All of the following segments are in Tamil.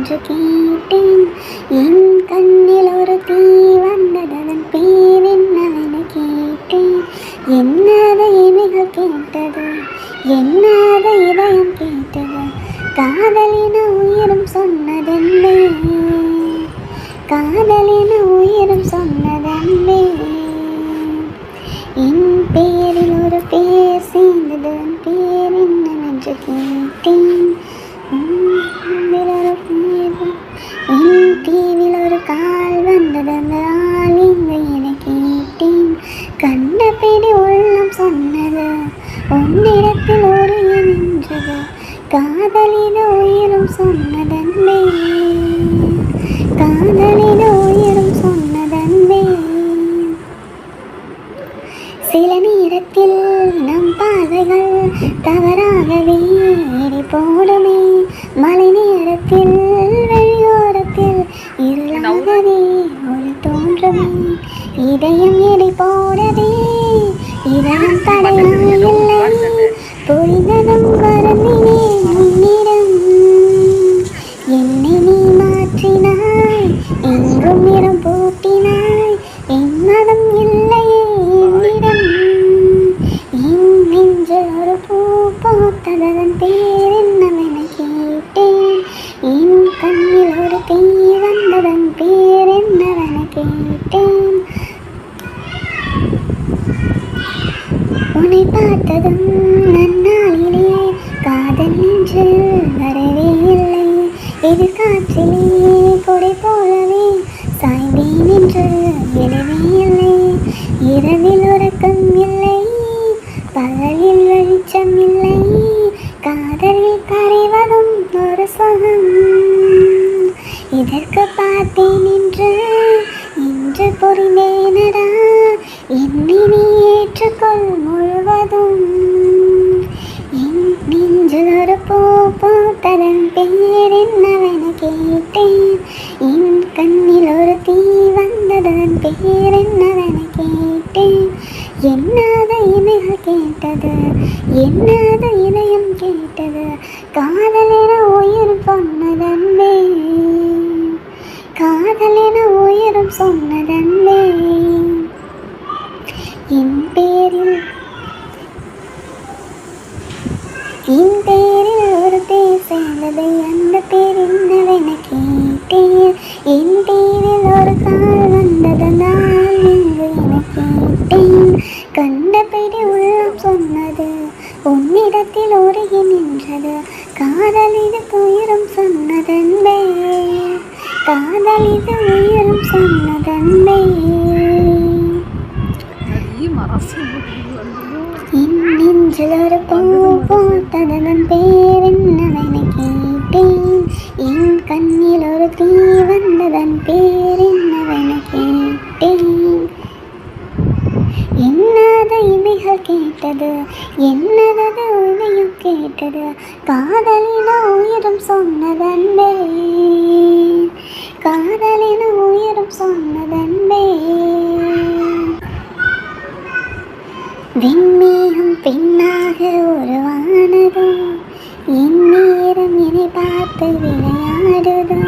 என்னவென்று கேட்டேன். என் கண்ணில் ஒரு தீ வந்தது, அதன் பேர் என்னவென கேட்டேன். என்னாத இமைகள் கேட்டது, என்னாத இதயம் கேட்டது, காதலின உயிரும் சொன்னதென்பே, காதலின உயிரும் சொன்னதென்பே. என் பேரில் ஒரு பேர் சேர்ந்தது, என் பேர் என்னவென்று கேட்டேன். என் தீவில் ஒரு கால் வந்தது, அந்த ஆள் எங்கே என கேட்டேன். கண்ட பிடி உள்ளம் சொன்னது, உன்னிடத்தில் ஒரு நின்றது, காதலின உயிரும் சொன்னதன்பே, காதலின உயிரும் சொன்னதன்பே. சில நேரத்தில் நம் பார்வைகள் தவறாகவே எடை போடுமே, மழை நேரத்தில் வெளியோரத்தில் இருளாகவே ஒரு தோன்றுமே. இதயம் எடை போடவே இதயம் தடையில்லை, புரிந்ததும் வருந்தினே உன்னிடம். என்னை நீ மாற்றினாய், எங்கும் நிறம் பூட்டினாய், என் மனம் இல்லையே என்னிடம். என் நெஞ்சில் ஒரு பூ பூத்தது, அதன் பேர் என்னவென கேட்டேன். என் கண்ணில் ஒரு தீ வந்ததன் பேர் என்னவென கேட்டேன். உன்னை பார்த்ததும் நன்னாளிலே காதல் நெஞ்சில் வரவே இல்லை, இது காற்றிலே கொடை போலவே சாய்ந்தேன் என்று எழவே இல்லை. இரவில் உறக்கம் இல்லை, பகலில் வெளிச்சம் இல்லை, காதலில் கரைவதும் ஒரு சுகம். இதற்கு பார்த்தேன் இன்று புரிந்தேனடா, என்னை நீ ஏற்றுக்கொள் முழுவதும். என் நெஞ்சில் ஒரு பூ பூத்ததன் பேர் என்னவென கேட்டேன். என் கண்ணில் ஒரு தீ வந்ததன் பேர் என்னவென கேட்டேன். என்னாத இமைகள் கேட்டது, என்னாத இதயம் கேட்டது, காதலின உயிரும் சொன்னதன்பே, காதலின உயிரும் சொன்னதன்பே. என் பேரில் ஒரு பேர் சேர்ந்தது, அந்த பேர் என்னவென கேட்டேன். என் பேரில் ஒரு கால் வந்தது, நான் எங்கு என கேட்டேன். கண்டபடி உள்ளம் சொன்னது, உன்னிடத்தில் உருகி நின்றது, காதலிது உயிரும் சொன்னதன்பே, காதலிது உயிரும் சொன்னதன்பே. என் நெஞ்சில் ஒரு பூ பூத்ததன் பேர் என்னவென கேட்டேன். என் கண்ணில் ஒரு தீ வந்ததன் பேர் என்னவென கேட்டேன். என்னாத இமைகள் கேட்டது, என்னது உதயம் கேட்டது, காதலின உயிரும் சொன்னதன்பே, காதலின உயிரும் சொன்னதன்பே. விண்மேகம் பெண்ணாக உருவானதோ, என் நேரம் என்னை பார்த்து விளையாடுதோ,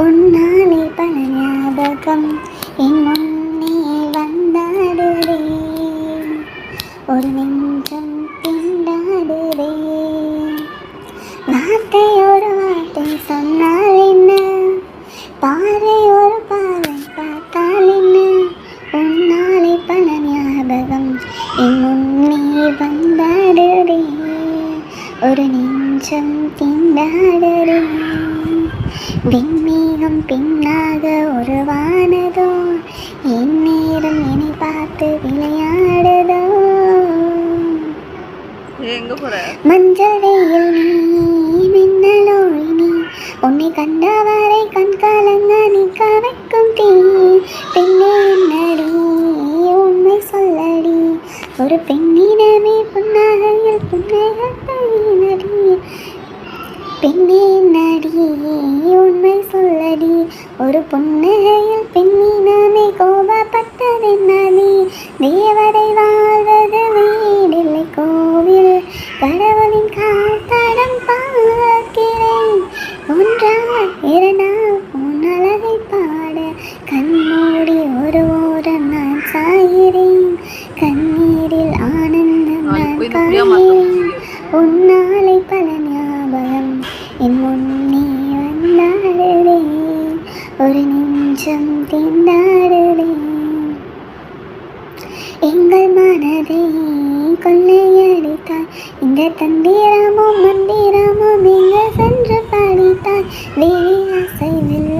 உன்னாலே பல ஞாபகம் என் முன்னே வந்தாடுதே, ஒரு நெஞ்சம் திண்டாடுதே. வார்த்தை ஒரு வார்த்தை சொன்னால் என்ன, பார்வை ஒரு பார்வை பார்த்தால் என்ன, உன்னாலே பல ஞாபகம் என் முன்னே வந்தாடுதே, ஒரு நெஞ்சம் திண்டாடுதே. விண்மேகம் பின்னாக உருவானதோ, என் நேரம் என்னை பார்த்து விளையாடுதோ. மஞ்சள் வெயில் நீ, மின்னலோ நீ, உன்னை கண்டவரை கண் கலங்க நிற்க வைக்கும் தீ. பெண்ணே என்னடி உண்மை சொல்லடி, ஒரு பெண்ணிடமே புன்னகையில் புன்னகி. பெண்ணே நடி உண்மை சொல்லடி, ஒரு புன்னகையில் பெண்ணினமே கோபப்பட்டதென்னடி. தேவதை வாழ்வது வீடில்லை கோவில், கடவுளின் கால் தடம் பார்க்கிறேன். ஒன்றா சாயிரேன் கண்ணீரில் ஆனந்தம் நான் காண்கிறேன் உன்னாலை பல ஞாபகம் என் முன்னே வந்தாடுறேன் ஒரு நெஞ்சம் திண்டாடுறேன் எங்கள் மனதை கொள்ளையடித்தாய் இந்த தந்திரமும் மந்திரமும் எங்க சென்று படித்தாய் வெளி அசைவில்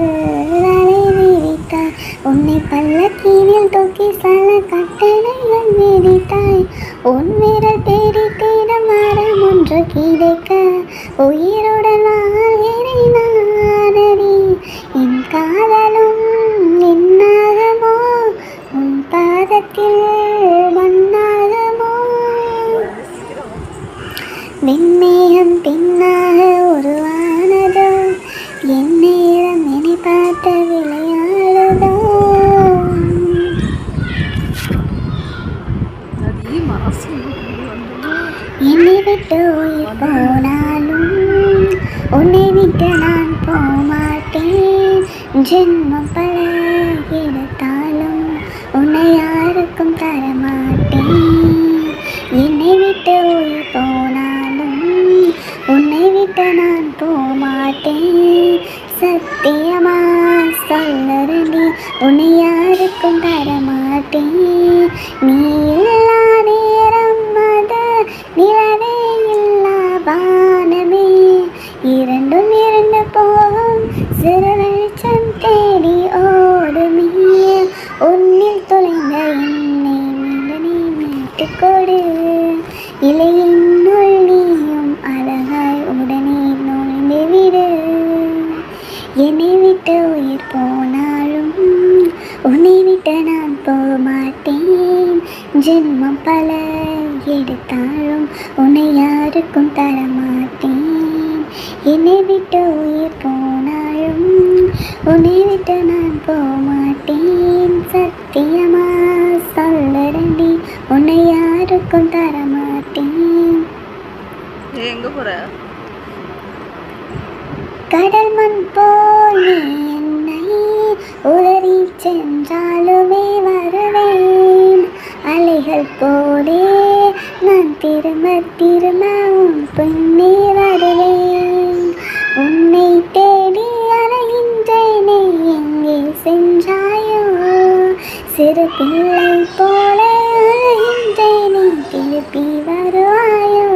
வலை விரித்தாய் உன்னை பல்லக்கீனில் தூக்கி சல கட்டளைகள் விதித்தாய் உன் விரல் தேடி தேட மரம் ஒன்று கிடைக்க உயிருடன் வாழ்கிறேன் என் காதலும் என்னாகமோ உன் பாதத்தில் மண்ணாகமோ வெண்மேகம் பின்னாக உருவானதோ என் நேரம் என்னை பார்த்த விளையாடுதோ என்னை விட்டு உயிர் போனாலும் உன்னை விட்டு நான் போமாட்டேன் ஜென்மம் பல எடுத்தாலும் உன்னை யாருக்கும் தரமாட்டேன் என்னை விட்டு உயிர் போனாலும் உன்னை விட்டு நான் போமாட்டேன் சத்தியமா சொல்லறடி உன்னை யாருக்கும் தரமாட்டேன் நீ இல்லா நேரம் மத நிலவே இல்லா வானமே இரண்டும் இரண்டு போகும் சிறு வெளிச்சம் தேடி ஓடுமே உன்னில் தொலைந்த என்னை மீண்டனே மீட்டுக்கொடு இல்லை என்னுள் நீயும் அழகாய் உடனே நுழைந்து விடு என்னை விட்டு உயிர் போனாலும் உன்னை விட்டு நான் போமாட்டேன் ஜென்மம் பல எடுத்தாலும் உன்னை யாருக்கும் தரமாட்டேன் என்னை விட்டு உயிர் போனாலும் உன்னை விட்டு நான் போமாட்டேன் சத்தியமா சொல்லறடி உன்னை யாருக்கும் தரமாட்டேன் எங்க போற கடல் மண் போல் நீ என்னை உதறி சென்றாலுமே வருவேன் அலைகள் போலே நான் திரும்ப திரும்ப உன் பின்னே வருவேன் உன்னை தேடி அலைகின்றேனே எங்கே சென்றாயோ சிறு பிள்ளை போல அலைகின்றேனே திருப்பி வருவாயோ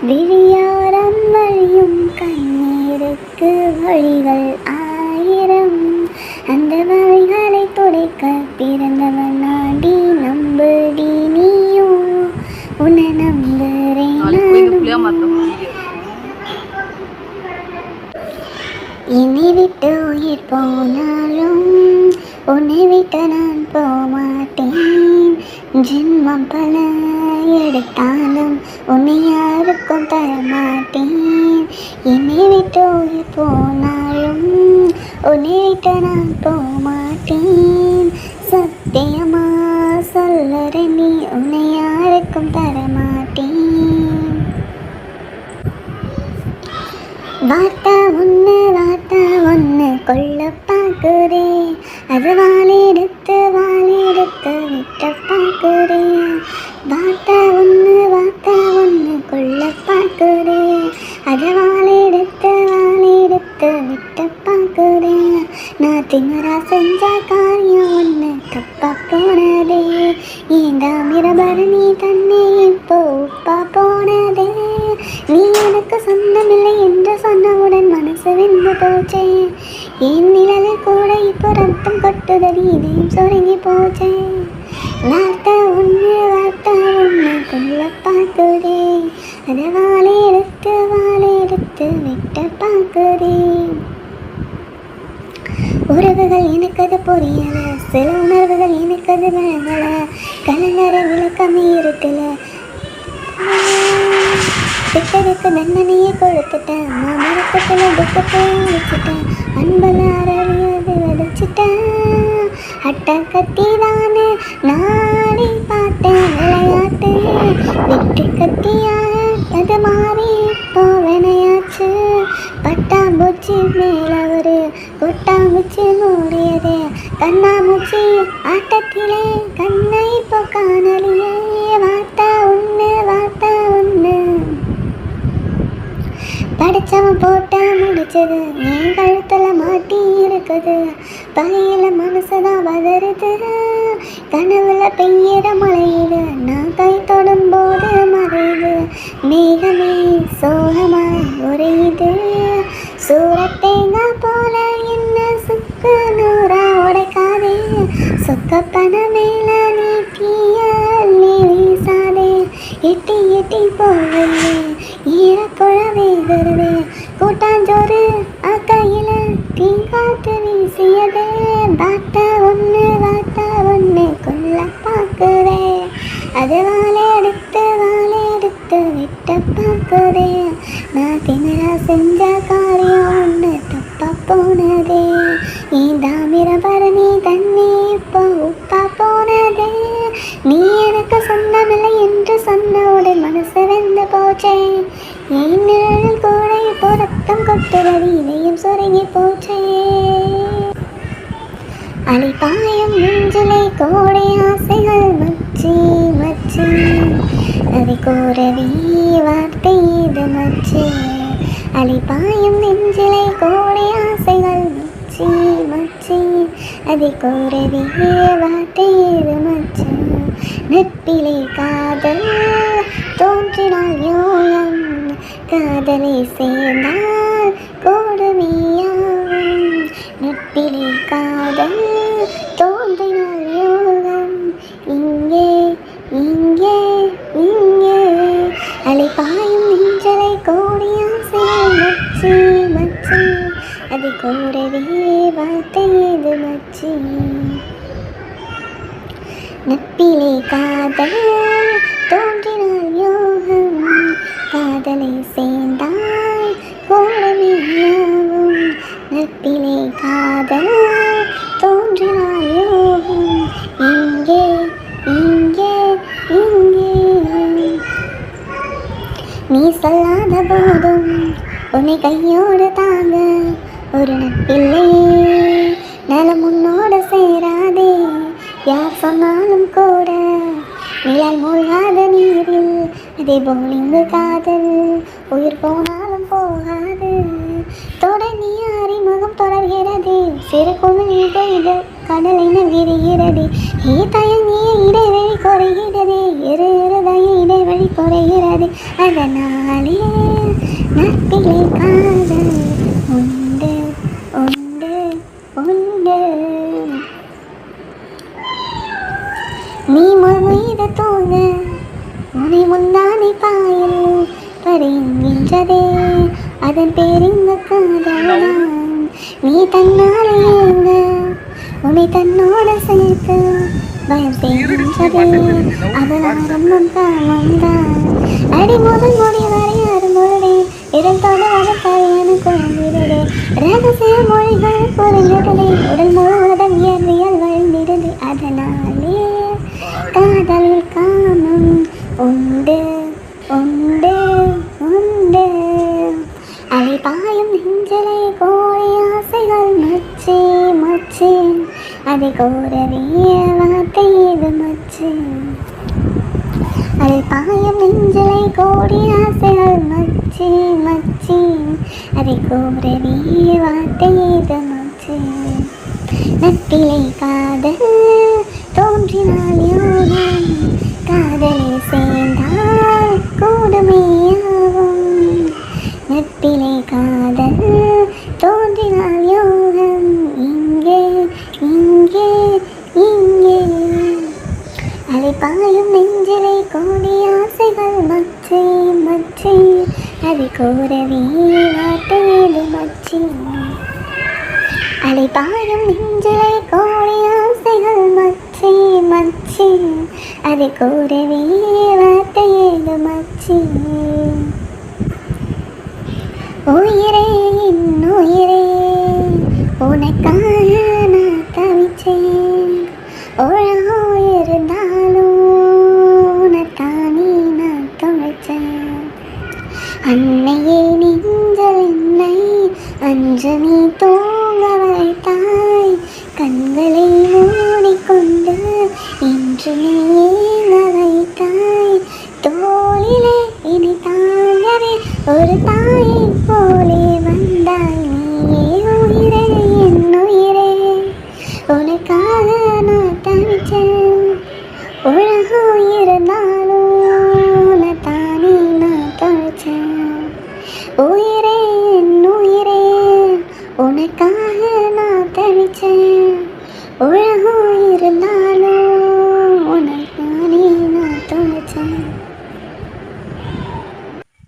விழியோரம் வழியும் கண்ணீருக்கு வழிகள் ஆயிரம் அந்த வழிகளை துடைக்க பிறந்தவன் நாடி நம்புடி நீயும் உன்னை நம்புறேன் நானும் என்னை விட்டு உயிர் போனாலும் உன்னை விட்டு நான் போமாட்டேன் ஜென்மம் பல எடுத்தாலும் உன்னை யாருக்கும் தரமாட்டேன் என்னை விட்டு உயிர் போனாலும் உன்னை விட்டு நான் போமாட்டேன் சத்தியமா சொல்லறேன் நீ உன்னை யாருக்கும் தரமாட்டேன் வார்த்தை ஒன்று கொள்ள பார்க்குறே அது வாழெடுத்து விட்ட பார்க்குறே வார்த்தை ஒன்று கொள்ள பார்க்குறே அது வாழெடுத்து விட்ட பார்க்குறே நான் திங்கரா செஞ்ச காரியம் ஒன்று தப்பா போனதே ஏண்டா மிரபரணி தன்னை இப்போ உப்பா போனதே நீ எனக்கு சொந்தமில்லை என்று சொன்னவுடன் மனசு வெந்து போச்சே என் நிழலில் கூட இப்போ ரத்தம் கொட்டுதடி இதையும் சுருங்கி போச்சே வார்த்தை ஒன்று கொள்ள பார்க்குறே அதை வாழெடுத்து விட்ட பார்க்குறே உறவுகள் எனக்கு அது புரியல சில உணர்வுகள் எனக்கு அது விளங்கல கலங்கரை விளக்கமே இருக்கல திட்டதுக்கு தண்டனையே கொடுத்துட்டேன் மரக்கத்தில் துக்கத்தை வச்சுட்டேன் அன்பல அரவியது விதைச்சிட்டேன் அட்ட கத்தி தானே நானே பார்த்தேன் விளையாட்டு வெற்றி கத்தியாக அது மாறி இப்போ வினையாச்சு பட்டாம்பூச்சி மேலே ஒரு கொட்டாம்பூச்சி மூடியது கண்ணாமூச்சி ஆட்டத்திலே கண்ண பையில மனசுதான் வளருது, கனவுல பெய்யற மழையில நான் கை தொடும் போது மறையுது. மேகமே சோகமாய் உரையுது, சூரத்தேங்கா போல என்ன சுக்கு நூறா உடைக்காதே. சொக்க பண மேல நீட்டிய நீ வீசாதே. எட்டி எட்டி போவே ஈரக்குழவே வருதே, கூட்டாஞ்சோறு அக்கையில தீ காத்து வீசியதே. வாட்ட ஒன்று கொல்ல பார்க்குதே, அது வாழை எடுத்து விட்ட பார்க்குதே. நான் திமிரா செஞ்ச காரியம் ஒன்று தப்பா போனதே. நீ தாமிர பரணி தண்ணி இப்போ உப்பா போனதே. நீ எனக்கு சொந்தமில்லை என்று சொன்னவுடன் மனசு வெந்து போச்சே. என் நிழல் கூட இப்போ ரத்தம் கொட்டுறது, இதயம் சுருங்கி போச்சே. அலிபாயும் நெஞ்சிலை கோடை ஆசைகள் மச்சி மச்சி, அதை கோரவே வார்த்தை இது மச்சி. அலிபாயும் நெஞ்சிலை கோடை ஆசைகள் மச்சி மச்சி, அதை கோரவே வார்த்தை இது மச்சி. நட்பிலே காதல் தோன்றினால் யோகம், காதலை சேர்ந்தால் கொடுமையாகும். நட்பிலே காதல் தோன்றினால் யோகம், இங்கே இங்கே இங்கே. அலைபாயும் நெஞ்சலை கோடி ஆசைகள் மச்சி மச்சி, அதை கோரவே வார்த்தை இது மச்சி. நட்பிலே காதல் தோன்றினால் யோகம், காதலை சேர்ந்தால் கோடமையாகும். நட்பிலே காதல் தோன்றினால் யோகம், இங்கே இங்கே இங்கே. நீ சொல்லாத போதும் உன்னை கையோடு தாங்க ஒரு நட்பில்லையே, நலம் உன்னோட சேராதே. யார் சொன்னாலும் கூட நிழல் மூழ்காத நீரில், அதே போல் இங்கு காதல் உயிர் போனாலும் போகாது. தொடர்ந்து அறிமுகம் தொடர்கிறது, சிறு குமிழ் இது கடலை விரிகிறது. தயங்கிய இடைவெளி குறைகிறது, இருதய இடைவெளி குறைகிறது. அதனாலே நட்பிலே காதல் உண்டு உண்டு உண்டு. நீ மீது தூங்க உனை முந்தானை பாயில் பறிகின்றதே, அதன் பேரிங்க காதலாம். நீ தன்னாலே ஏங்க உனை தன்னோட சேர்த்து பயம் செய்கின்றதே, அது ஆரம்பம் காமம்தான். அடி முதல் முடி வரை அருமுறை இரண்டோட வளர்த்தாயான குழந்தைகளே. ரகசிய மொழிகள் புரிந்துடலே, உடல் முழுவதும் இயற்பியல் வழிந்திடுது. அதனாலே காதலில் காமம் உண்டு உண்டு உண்டு. அலைபாயும் நெஞ்சிலை கோடை ஆசைகள் மச்சி மச்சி, அதை கோரவே வார்த்தை இது மச்சி. அலைபாயும் நெஞ்சிலை கோடை ஆசைகள் மச்சி மச்சி, அதை கோரவே வார்த்தை இது மச்சி. நட்பிலை காதல் தோன்றினால் யோகம், காதலை சேர்ந்தால் கொடுமையாகும். நட்பிலை காதல் தோன்றினால் யோகம், இங்கே இங்கே இங்கே. அலைபாயும் நெஞ்சிலை கோடி ஆசைகள் மச்சி மச்சி, அதை கோரவே வார்த்தை இது மச்சி. அலைபாயும் நெஞ்சிலை கோடி ஆசைகள் மச்சி மச்சி, அதை கோரவே வார்த்தை இது மச்சி. உயிரே உயிரே உனக்காக நான் தவிச்சேன், உலகோ இருந்தாலும் உனத்தானே நான் தொலைச்சேன். அன்னையே நெஞ்சல் என்னை அன்று நீ தூங்க வைத்தாய், கண்களை மூடிக்கொண்டு இன்று நீ ஏங்க வைத்தாய். தோளிலே இனி தாங்கவே ஒரு தாயை போலே வந்தாய். நீயே உயிரே என் உயிரே உனக்காக நான் தவிச்சேன் உலகம் இருந்தா